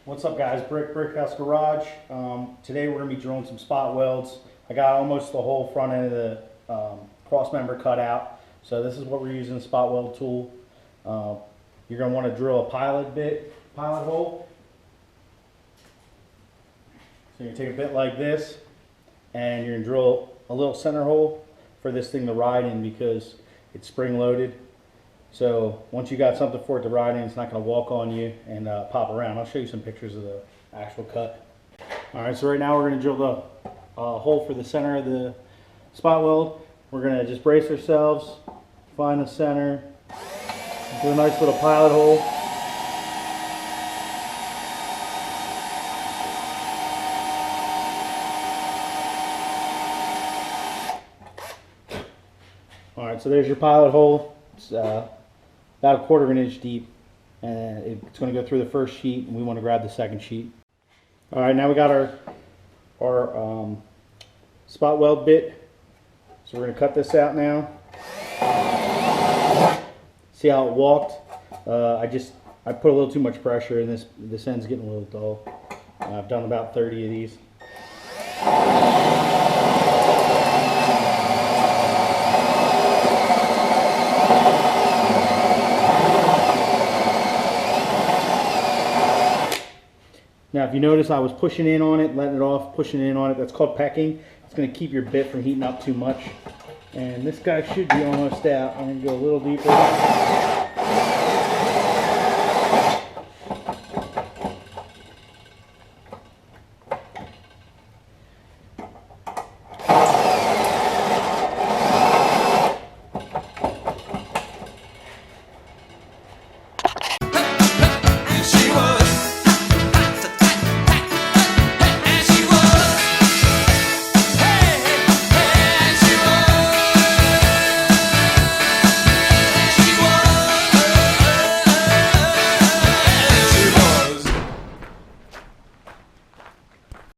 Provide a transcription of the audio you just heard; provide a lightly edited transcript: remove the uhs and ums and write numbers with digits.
What's up, guys? Brick House Garage. Today we're going to be drilling some spot welds. I got almost the whole front end of the cross member cut out. So this is what we're using, the spot weld tool. You're going to want to drill a pilot hole. So you're going to take a bit like this, and you're going to drill a little center hole for this thing to ride in because it's spring loaded. So once you got something for it to ride in, it's not going to walk on you and pop around. I'll show you some pictures of the actual cut. All right, so right now we're going to drill the hole for the center of the spot weld. We're going to just brace ourselves, find the center, do a nice little pilot hole. All right, so there's your pilot hole. It's about a quarter of an inch deep, and it's going to go through the first sheet, and we want to grab the second sheet. All right, now we got our spot weld bit, so we're going to cut this out now. See how it walked? I put a little too much pressure, and this end's getting a little dull. I've done about 30 of these. Now, if you notice, I was pushing in on it, letting it off, pushing in on it. That's called pecking. It's going to keep your bit from heating up too much. And this guy should be almost out. I'm going to go a little deeper.